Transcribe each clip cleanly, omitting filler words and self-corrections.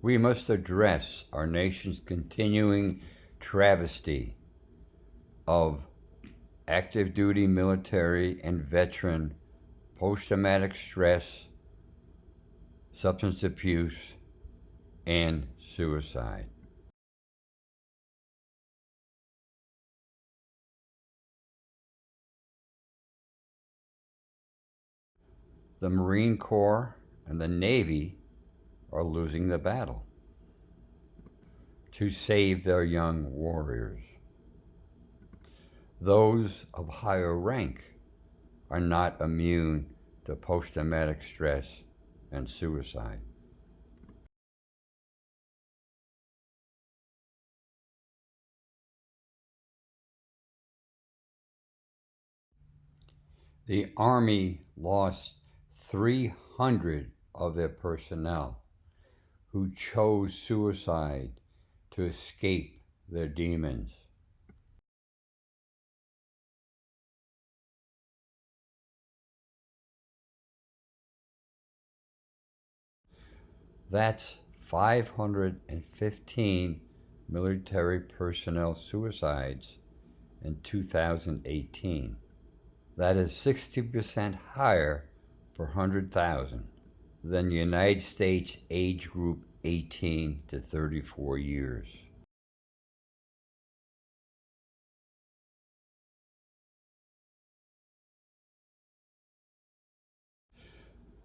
We must address our nation's continuing travesty of active duty military and veteran post-traumatic stress, substance abuse, and suicide. The Marine Corps and the Navy are losing the battle to save their young warriors. Those of higher rank are not immune to post-traumatic stress and suicide. The Army lost 300 of their personnel who chose suicide to escape their demons. That's 515 military personnel suicides in 2018. That is 60% higher per 100,000 than the United States age group 18 to 34 years.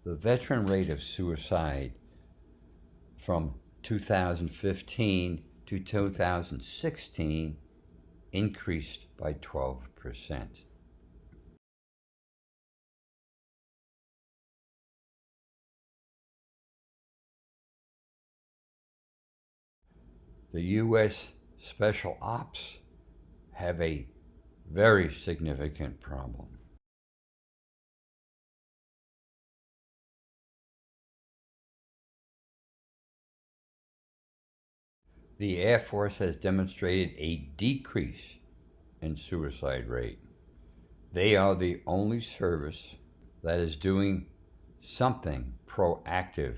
The veteran rate of suicide from 2015 to 2016 increased by 12%. The U.S. Special Ops have a very significant problem. The Air Force has demonstrated a decrease in suicide rate. They are the only service that is doing something proactive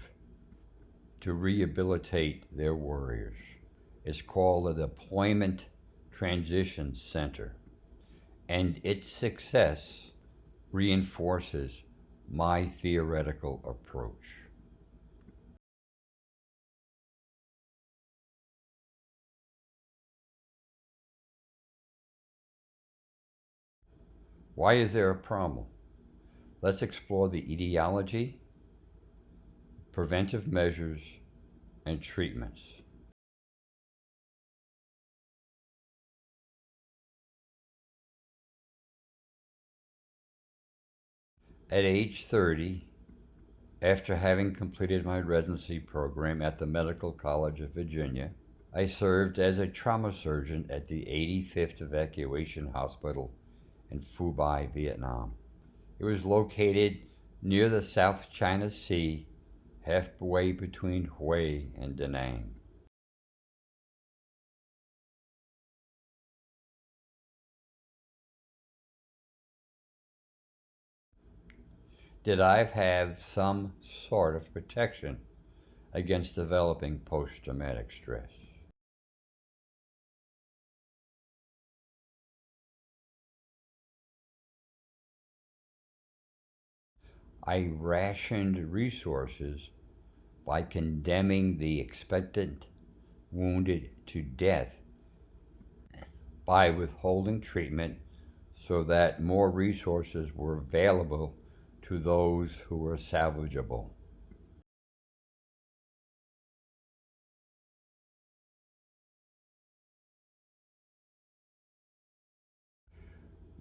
to rehabilitate their warriors. It's called the Deployment Transition Center, and its success reinforces my theoretical approach. Why is there a problem? Let's explore the etiology, preventive measures, and treatments. At age 30, after having completed my residency program at the Medical College of Virginia, I served as a trauma surgeon at the 85th Evacuation Hospital in Phu Bai, Vietnam. It was located near the South China Sea, halfway between Hue and Da Nang. Did I have some sort of protection against developing post-traumatic stress? I rationed resources by condemning the expectant wounded to death by withholding treatment so that more resources were available to those who were salvageable.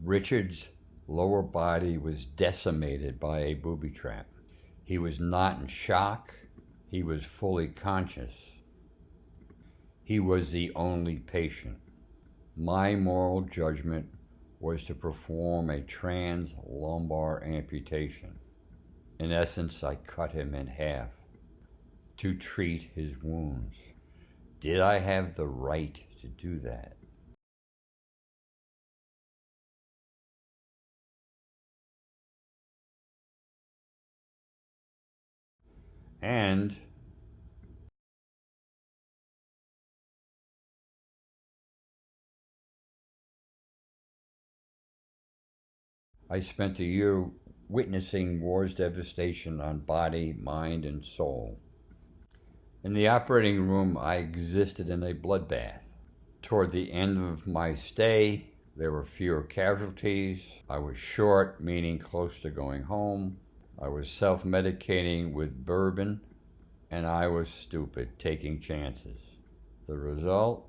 Richard's lower body was decimated by a booby trap. He was not in shock. He was fully conscious. He was the only patient. My moral judgment was to perform a trans-lumbar amputation. In essence, I cut him in half to treat his wounds. Did I have the right to do that? And I spent a year witnessing war's devastation on body, mind, and soul. In the operating room, I existed in a bloodbath. Toward the end of my stay, there were fewer casualties. I was short, meaning close to going home. I was self-medicating with bourbon, and I was stupid, taking chances. The result?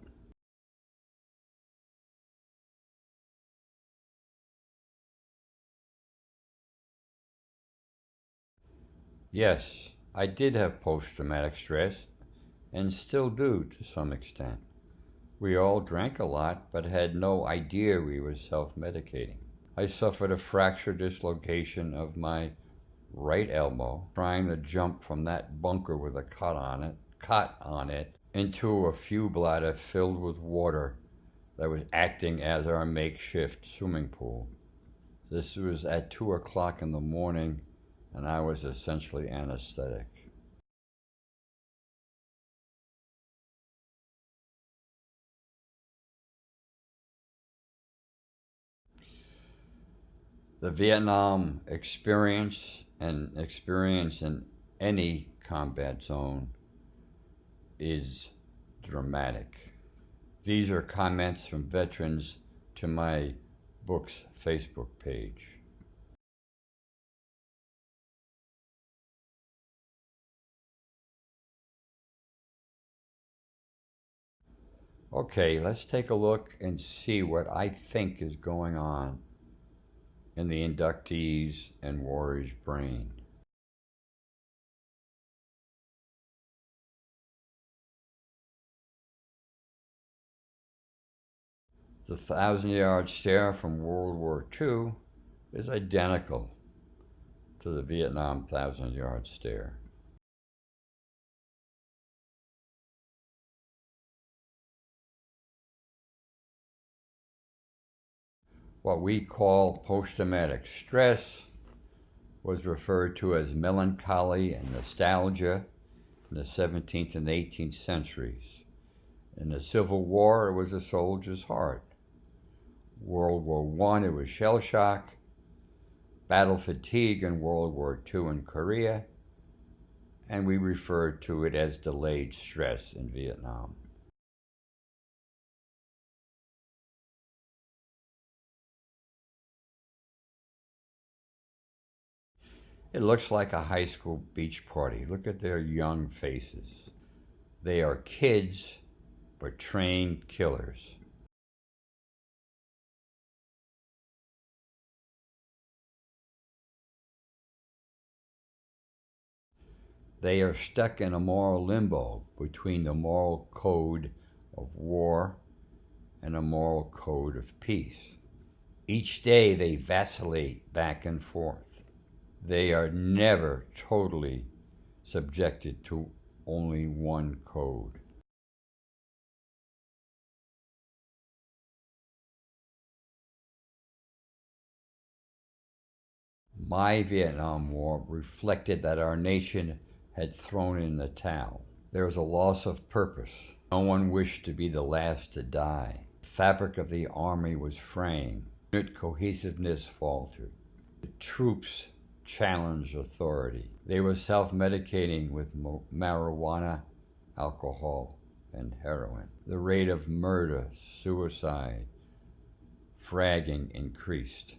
Yes, I did have post-traumatic stress, and still do to some extent. We all drank a lot, but had no idea we were self-medicating. I suffered a fracture dislocation of my right elbow trying to jump from that bunker with a cut on it into a fuel bladder filled with water that was acting as our makeshift swimming pool. This was at 2 o'clock in the morning, and I was essentially anesthetic. The Vietnam experience and experience in any combat zone is dramatic. These are comments from veterans to my book's Facebook page. Okay, let's take a look and see what I think is going on in the inductees and warrior's brain. The 1,000-yard stare from World War II is identical to the Vietnam 1,000-yard stare. What we call post-traumatic stress was referred to as melancholy and nostalgia in the 17th and 18th centuries. In the Civil War, it was a soldier's heart. World War I, it was shell shock. Battle fatigue in World War II in Korea. And we referred to it as delayed stress in Vietnam. It looks like a high school beach party. Look at their young faces. They are kids, but trained killers. They are stuck in a moral limbo between the moral code of war and a moral code of peace. Each day they vacillate back and forth. They are never totally subjected to only one code. My Vietnam War reflected that our nation had thrown in the towel. There was a loss of purpose. No one wished to be the last to die. The fabric of the army was fraying. Unit cohesiveness faltered. The troops challenged authority. They were self-medicating with marijuana, alcohol, and heroin. The rate of murder, suicide, fragging increased.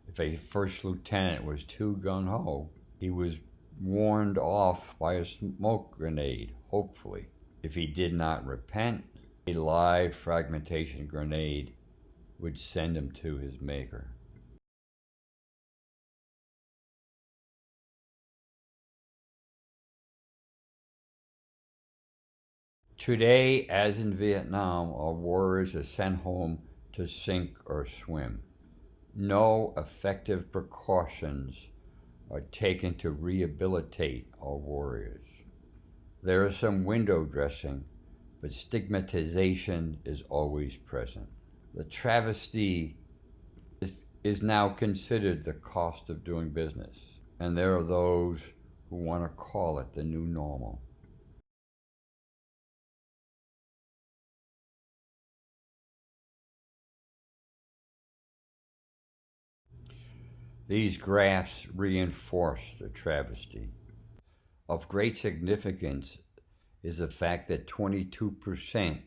If a first lieutenant was too gung-ho, he was warned off by a smoke grenade, hopefully. If he did not repent, a live fragmentation grenade would send him to his maker. Today, as in Vietnam, our warriors are sent home to sink or swim. No effective precautions are taken to rehabilitate our warriors. There is some window dressing, but stigmatization is always present. The travesty is now considered the cost of doing business, and there are those who want to call it the new normal. These graphs reinforce the travesty. Of great significance is the fact that 22%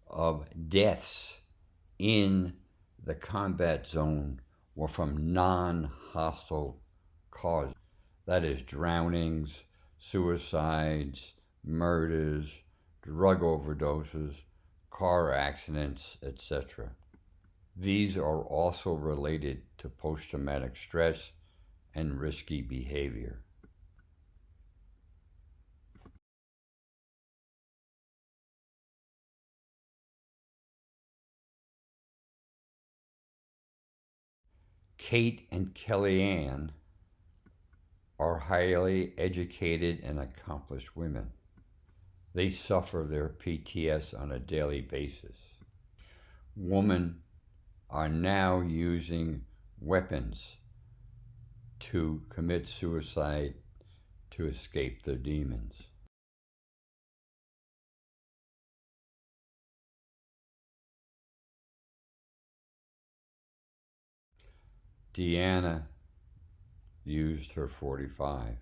of deaths in the combat zone were from non-hostile causes. That is, drownings, suicides, murders, drug overdoses, car accidents, etc. These are also related to post-traumatic stress and risky behavior. Kate and Kellyanne are highly educated and accomplished women. They suffer their PTS on a daily basis. Women are now using weapons to commit suicide to escape their demons. Deanna used her .45.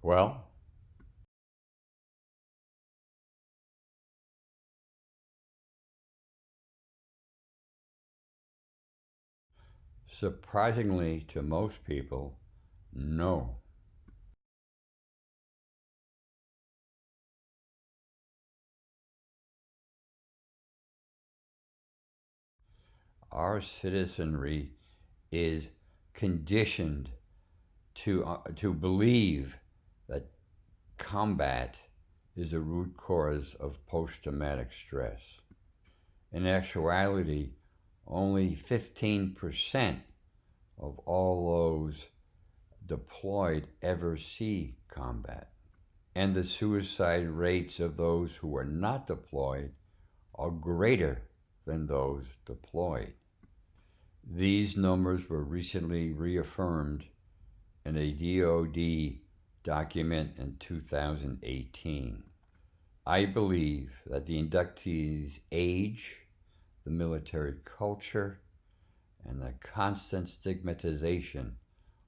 Well, surprisingly to most people, no. Our citizenry is conditioned to believe that combat is a root cause of post-traumatic stress. In actuality, only 15% of all those deployed ever see combat. And the suicide rates of those who are not deployed are greater than those deployed. These numbers were recently reaffirmed in a DoD document in 2018. I believe that the inductees' age, the military culture, and the constant stigmatization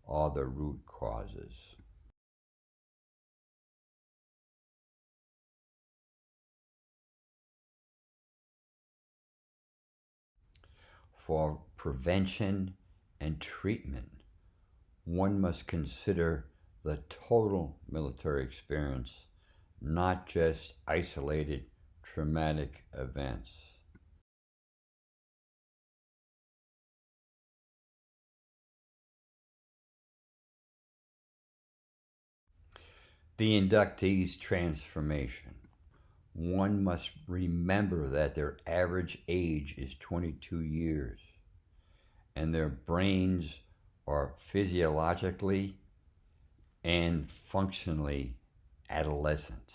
are the root causes. For prevention and treatment, one must consider the total military experience, not just isolated traumatic events. The inductees' transformation. One must remember that their average age is 22 years, and their brains are physiologically and functionally adolescent.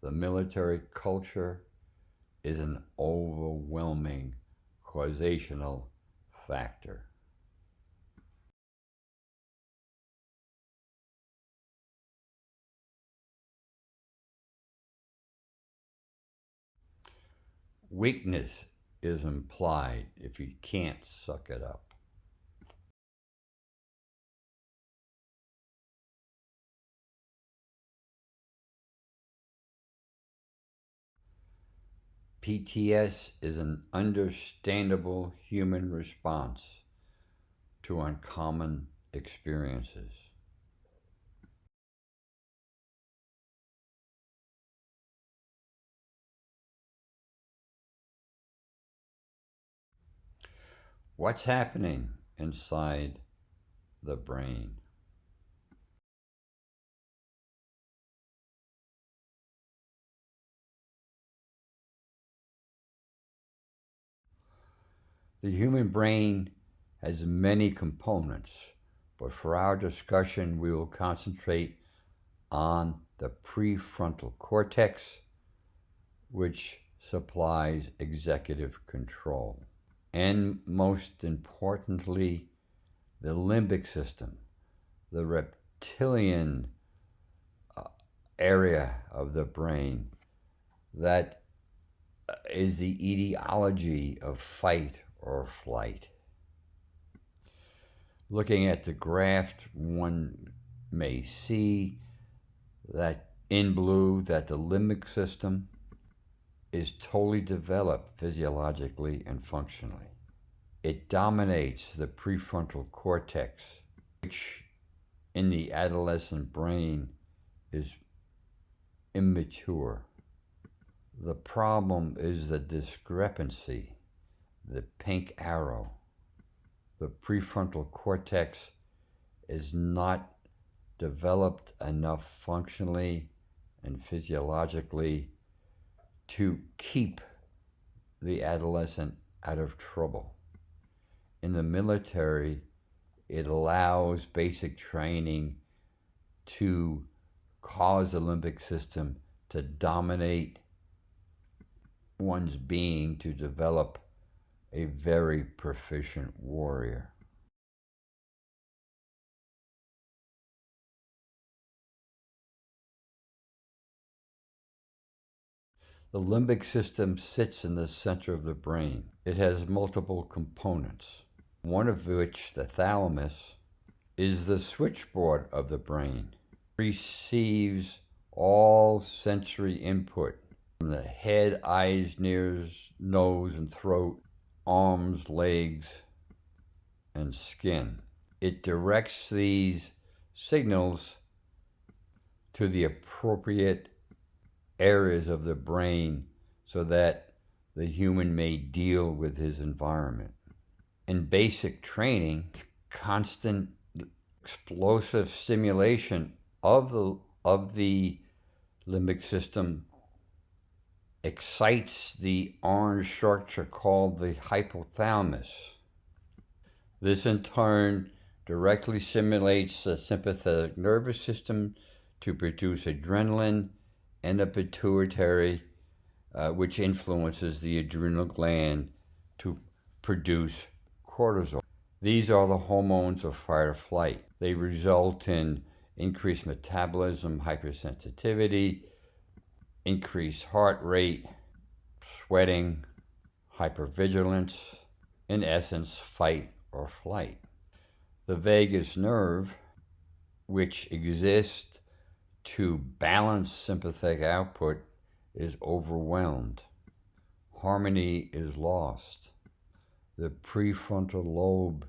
The military culture is an overwhelming causational factor. Weakness is implied if you can't suck it up. PTS is an understandable human response to uncommon experiences. What's happening inside the brain? The human brain has many components, but for our discussion, we will concentrate on the prefrontal cortex, which supplies executive control. And most importantly, the limbic system, the reptilian area of the brain that is the etiology of fight or flight. Looking at the graph, one may see that in blue that the limbic system is totally developed physiologically and functionally. It dominates the prefrontal cortex, which in the adolescent brain is immature. The problem is the discrepancy, the pink arrow. The prefrontal cortex is not developed enough functionally and physiologically to keep the adolescent out of trouble. In the military, it allows basic training to cause the limbic system to dominate one's being to develop a very proficient warrior. The limbic system sits in the center of the brain. It has multiple components, one of which, the thalamus, is the switchboard of the brain. It receives all sensory input from the head, eyes, ears, nose, and throat, arms, legs, and skin. It directs these signals to the appropriate areas of the brain so that the human may deal with his environment. In basic training, constant explosive stimulation of the limbic system excites the orange structure called the hypothalamus. This in turn directly stimulates the sympathetic nervous system to produce adrenaline, and the pituitary, which influences the adrenal gland to produce cortisol. These are the hormones of fight or flight. They result in increased metabolism, hypersensitivity, increased heart rate, sweating, hypervigilance, in essence, fight or flight. The vagus nerve, which exists to balance sympathetic output, is overwhelmed. Harmony is lost. The prefrontal lobe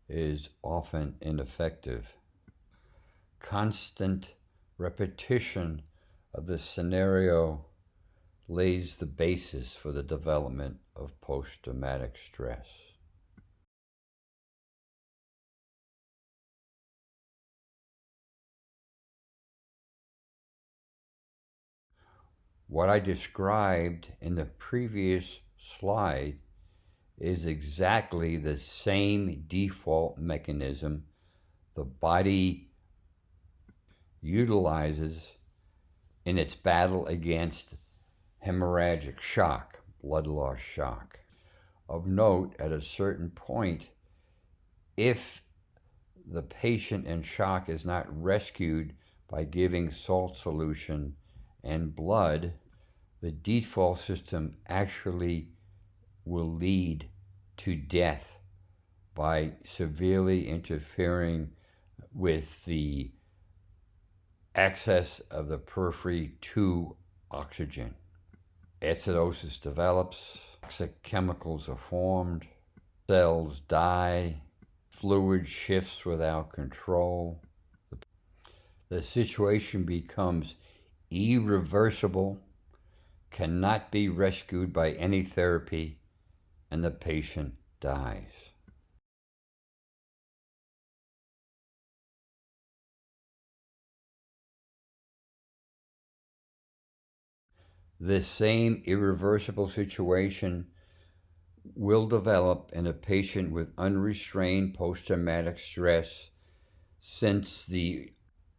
is often ineffective. Constant repetition of this scenario lays the basis for the development of post-traumatic stress. What I described in the previous slide is exactly the same default mechanism the body utilizes in its battle against hemorrhagic shock, blood loss shock. Of note, at a certain point, if the patient in shock is not rescued by giving salt solution and blood, the default system actually will lead to death by severely interfering with the access of the periphery to oxygen. Acidosis develops, toxic chemicals are formed, cells die, fluid shifts without control. The situation becomes irreversible, cannot be rescued by any therapy, and the patient dies. This same irreversible situation will develop in a patient with unrestrained post-traumatic stress, since the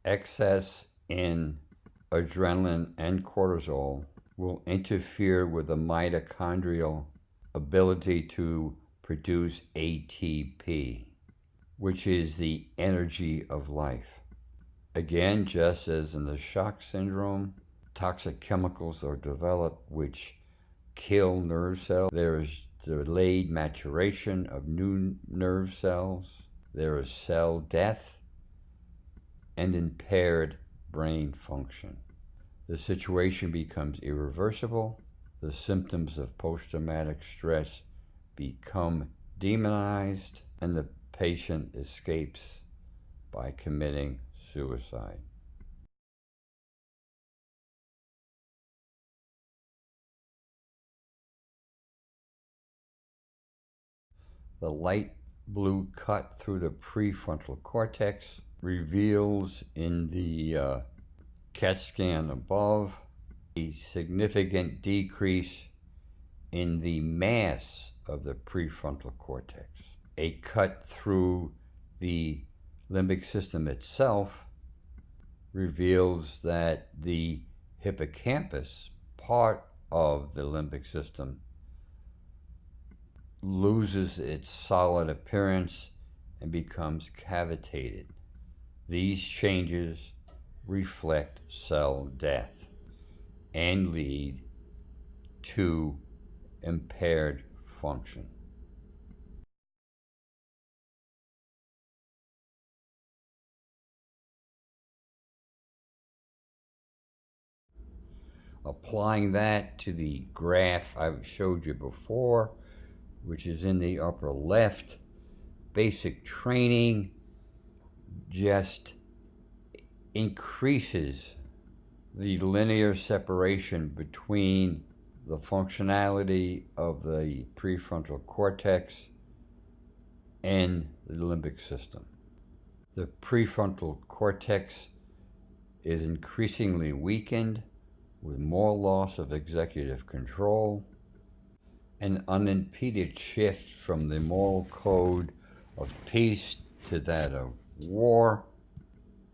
excess in adrenaline and cortisol will interfere with the mitochondrial ability to produce ATP, which is the energy of life. Again, just as in the shock syndrome, toxic chemicals are developed which kill nerve cells. There is delayed maturation of new nerve cells. There is cell death and impaired brain function. The situation becomes irreversible. The symptoms of post-traumatic stress become demonized, and the patient escapes by committing suicide. The light blue cut through the prefrontal cortex reveals in the CAT scan above a significant decrease in the mass of the prefrontal cortex. A cut through the limbic system itself reveals that the hippocampus, part of the limbic system, loses its solid appearance and becomes cavitated. These changes reflect cell death and lead to impaired function. Applying that to the graph I showed you before, which is in the upper left, basic training just increases the linear separation between the functionality of the prefrontal cortex and the limbic system. The prefrontal cortex is increasingly weakened with more loss of executive control, an unimpeded shift from the moral code of peace to that of war,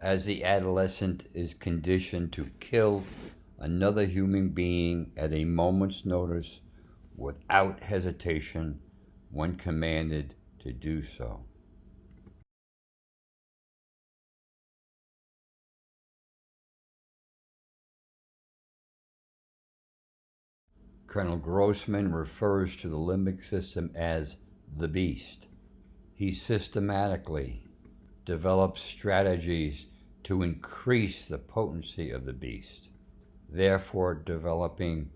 as the adolescent is conditioned to kill another human being at a moment's notice without hesitation when commanded to do so. Colonel Grossman refers to the limbic system as the beast. He systematically develops strategies to increase the potency of the beast, therefore developing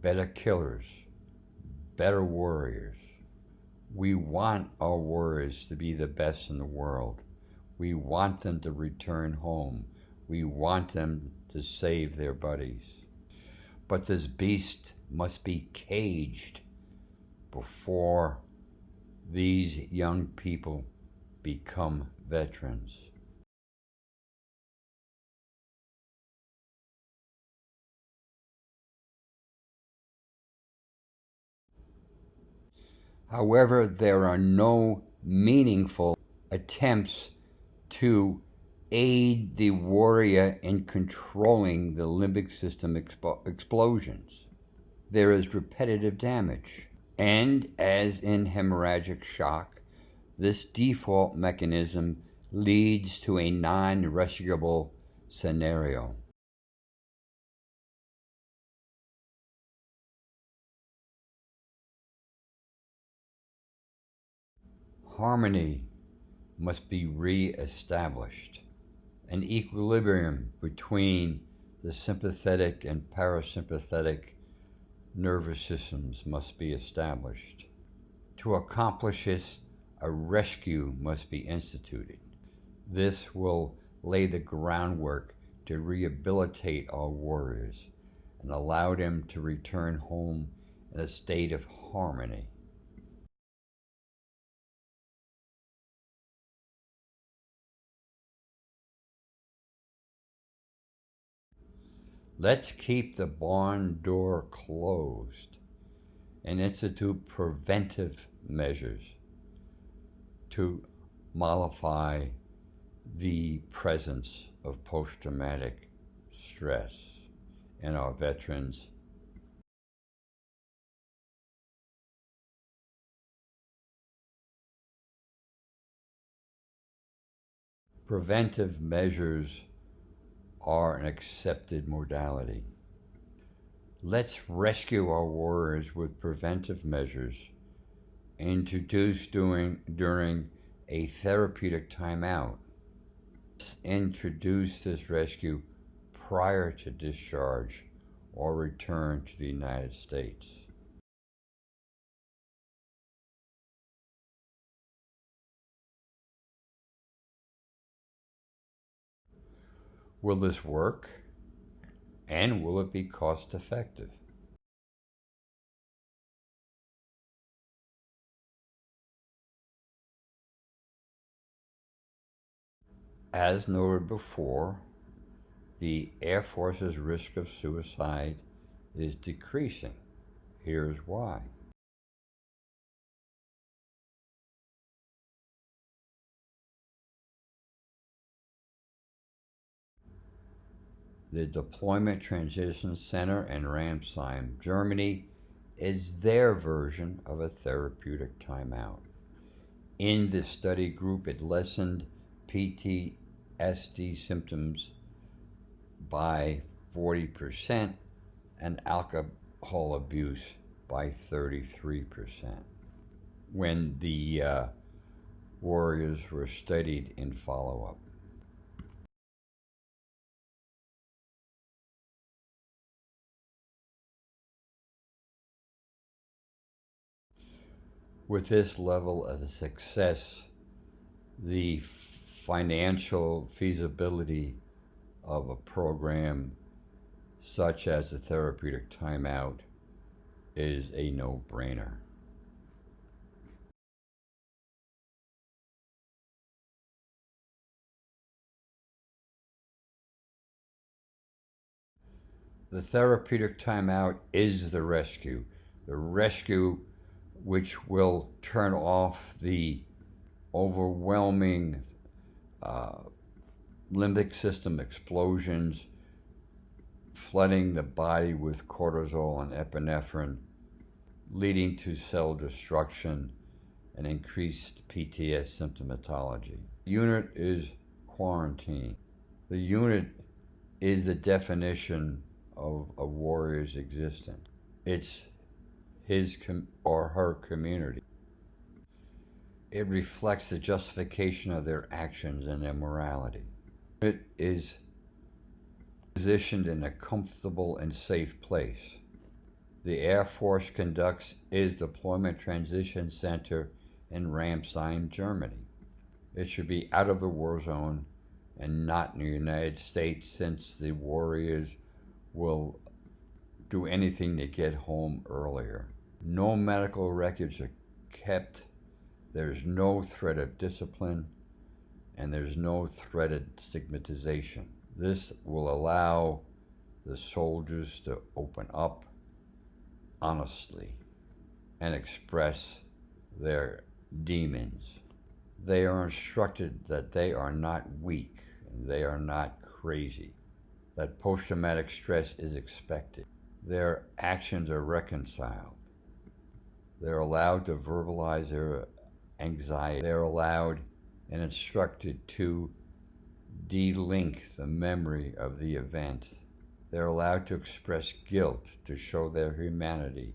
better killers, better warriors. We want our warriors to be the best in the world. We want them to return home. We want them to save their buddies. But this beast must be caged before these young people become veterans. However, there are no meaningful attempts to aid the warrior in controlling the limbic system explosions. There is repetitive damage, and as in hemorrhagic shock, this default mechanism leads to a non-rescuable scenario. Harmony must be re-established. An equilibrium between the sympathetic and parasympathetic nervous systems must be established. To accomplish this, a rescue must be instituted. This will lay the groundwork to rehabilitate our warriors and allow them to return home in a state of harmony. Let's keep the barn door closed and institute preventive measures to mollify the presence of post-traumatic stress in our veterans Preventive measures are an accepted modality. Let's rescue our warriors with preventive measures introduced during a therapeutic timeout. Let's introduce this rescue prior to discharge or return to the United States. Will this work? And will it be cost effective? As noted before, the Air Force's risk of suicide is decreasing. Here's why. The Deployment Transition Center in Ramstein, Germany, is their version of a therapeutic timeout. In the study group, it lessened PTSD symptoms by 40% and alcohol abuse by 33% when the warriors were studied in follow-up. With this level of success, the financial feasibility of a program such as the therapeutic timeout is a no-brainer. The therapeutic timeout is the rescue which will turn off the overwhelming limbic system explosions, flooding the body with cortisol and epinephrine, leading to cell destruction and increased PTS symptomatology. The unit is quarantine. The unit is the definition of a warrior's existence. It's his or her community. It reflects the justification of their actions and their morality. It is positioned in a comfortable and safe place. The Air Force conducts its Deployment Transition Center in Ramstein, Germany. It should be out of the war zone and not in the United States, since the warriors will do anything to get home earlier. No medical records are kept. There's no threat of discipline, and there's no threat of stigmatization. This will allow the soldiers to open up honestly and express their demons. They are instructed that they are not weak and they are not crazy, that post-traumatic stress is expected. Their actions are reconciled. They're allowed to verbalize their anxiety. They're allowed and instructed to de-link the memory of the event. They're allowed to express guilt to show their humanity.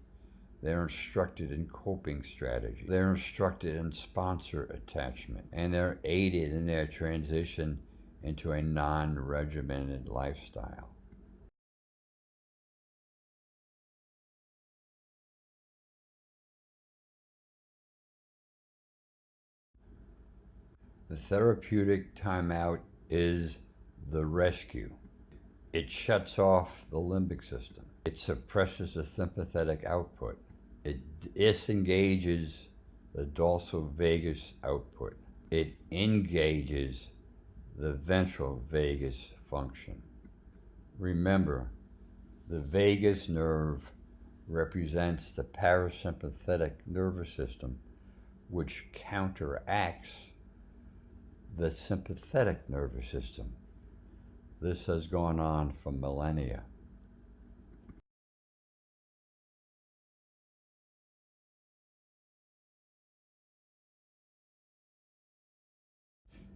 They're instructed in coping strategies. They're instructed in sponsor attachment. And they're aided in their transition into a non-regimented lifestyle. The therapeutic timeout is the rescue. It shuts off the limbic system. It suppresses the sympathetic output. It disengages the dorsal vagus output. It engages the ventral vagus function. Remember, the vagus nerve represents the parasympathetic nervous system, which counteracts the sympathetic nervous system. This has gone on for millennia.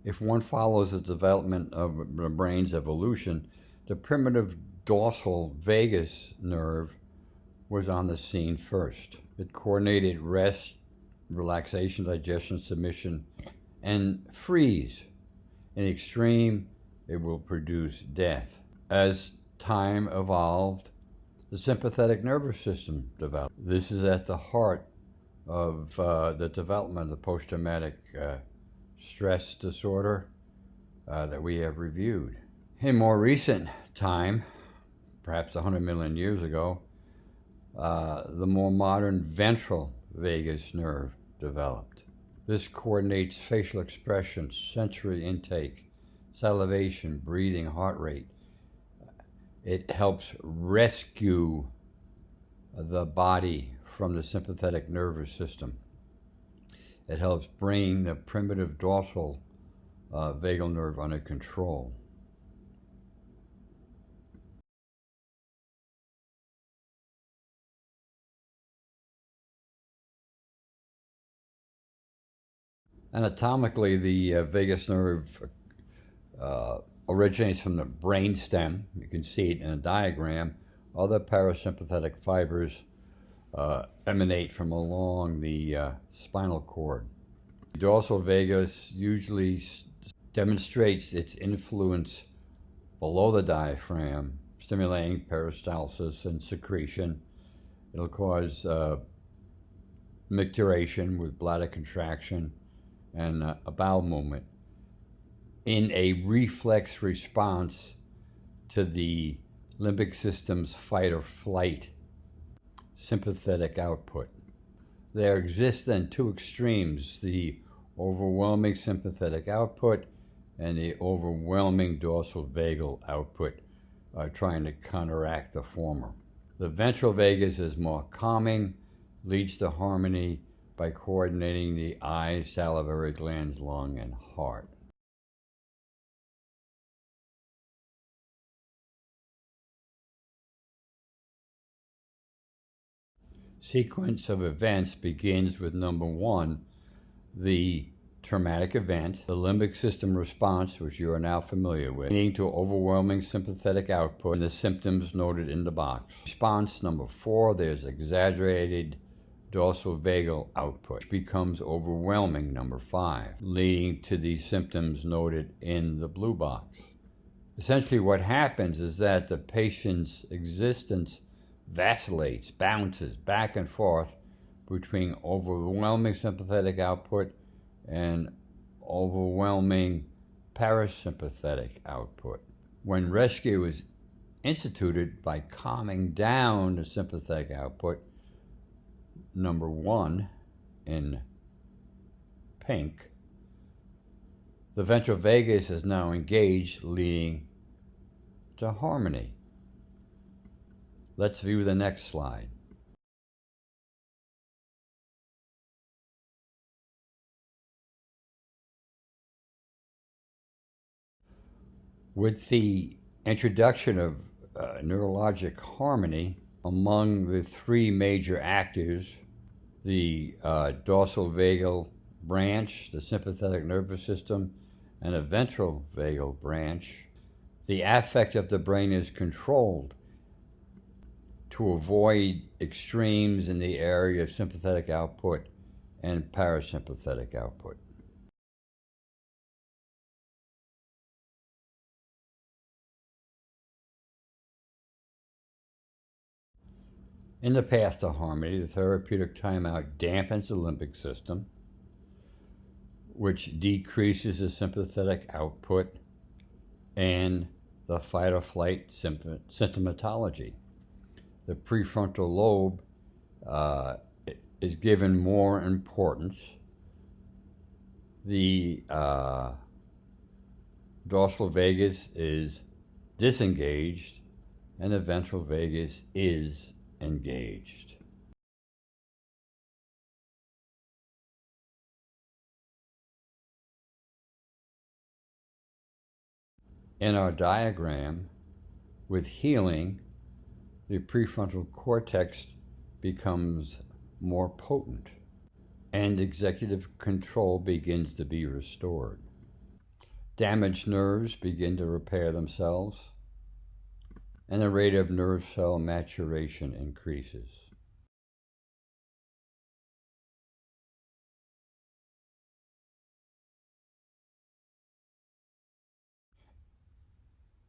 If one follows the development of the brain's evolution, the primitive dorsal vagus nerve was on the scene first. It coordinated rest, relaxation, digestion, submission, and freeze. In extreme, it will produce death. As time evolved, the sympathetic nervous system developed. This is at the heart of the development of the post-traumatic stress disorder that we have reviewed. In more recent time, perhaps 100 million years ago, the more modern ventral vagus nerve developed. This coordinates facial expression, sensory intake, salivation, breathing, heart rate. It helps rescue the body from the sympathetic nervous system. It helps bring the primitive dorsal vagal nerve under control. Anatomically, the vagus nerve originates from the brain stem. You can see it in a diagram. Other parasympathetic fibers emanate from along the spinal cord. The dorsal vagus usually demonstrates its influence below the diaphragm, stimulating peristalsis and secretion. It'll cause micturition with bladder contraction and a bowel movement in a reflex response to the limbic system's fight or flight sympathetic output. There exist then two extremes, the overwhelming sympathetic output and the overwhelming dorsal vagal output, trying to counteract the former. The ventral vagus is more calming, leads to harmony by coordinating the eyes, salivary glands, lung, and heart. Sequence of events begins with number one, the traumatic event, the limbic system response, which you are now familiar with, leading to overwhelming sympathetic output and the symptoms noted in the box. Response number four, there's exaggerated dorsal vagal output, which becomes overwhelming, number five, leading to the symptoms noted in the blue box. Essentially what happens is that the patient's existence vacillates, bounces back and forth between overwhelming sympathetic output and overwhelming parasympathetic output. When rescue is instituted by calming down the sympathetic output, number one in pink, the ventral vagus is now engaged, leading to harmony. Let's view the next slide. With the introduction of neurologic harmony among the three major actors, the dorsal vagal branch, the sympathetic nervous system, and a ventral vagal branch, the affect of the brain is controlled to avoid extremes in the area of sympathetic output and parasympathetic output. In the path to harmony, the therapeutic timeout dampens the limbic system, which decreases the sympathetic output and the fight or flight symptomatology. The prefrontal lobe is given more importance. The dorsal vagus is disengaged, and the ventral vagus is engaged. In our diagram, with healing, the prefrontal cortex becomes more potent and executive control begins to be restored. Damaged nerves begin to repair themselves, and the rate of nerve cell maturation increases.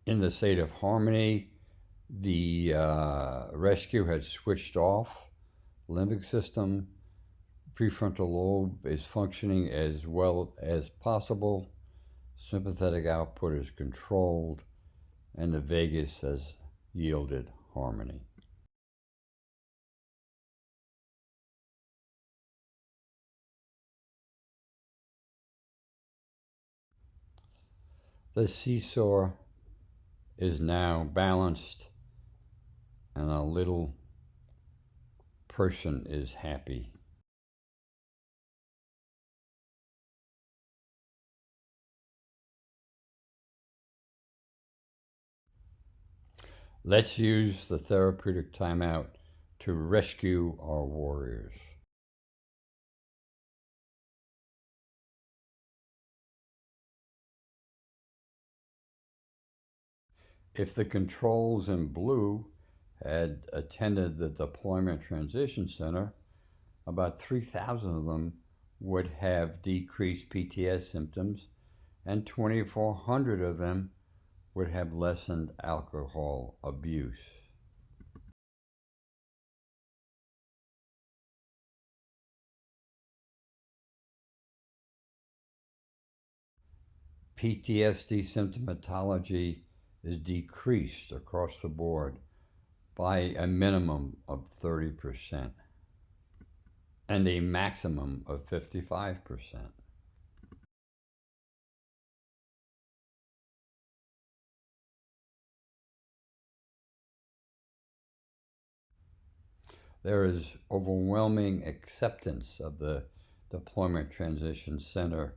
In the state of harmony, the rescue has switched off. Limbic system, prefrontal lobe is functioning as well as possible. Sympathetic output is controlled, and the vagus has yielded harmony. The seesaw is now balanced, and a little person is happy. Let's use the therapeutic timeout to rescue our warriors. If the controls in blue had attended the Deployment Transition Center, about 3,000 of them would have decreased PTS symptoms, and 2,400 of them would have lessened alcohol abuse. PTSD symptomatology is decreased across the board by a minimum of 30% and a maximum of 55%. There is overwhelming acceptance of the Deployment Transition Center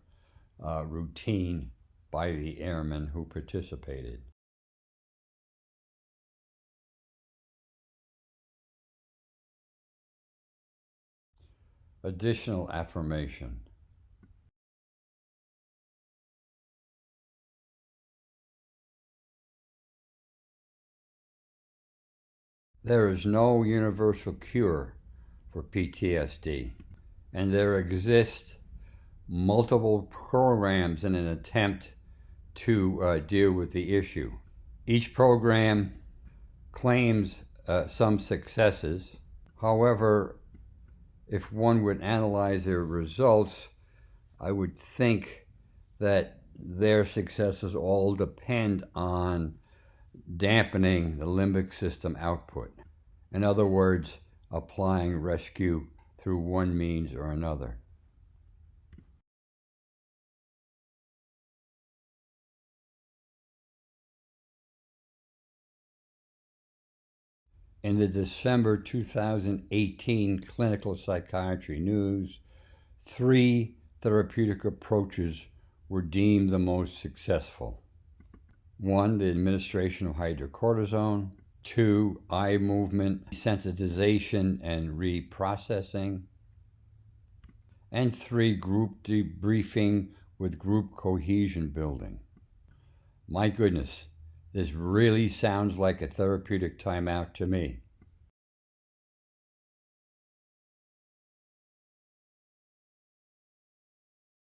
routine by the airmen who participated. Additional affirmation. There is no universal cure for PTSD, and there exist multiple programs in an attempt to deal with the issue. Each program claims some successes. However, if one would analyze their results, I would think that their successes all depend on dampening the limbic system output. In other words, applying rescue through one means or another. In the December 2018 Clinical Psychiatry News, 3 therapeutic approaches were deemed the most successful. 1, the administration of hydrocortisone. 2, eye movement sensitization and reprocessing. And 3, group debriefing with group cohesion building. My goodness, this really sounds like a therapeutic timeout to me.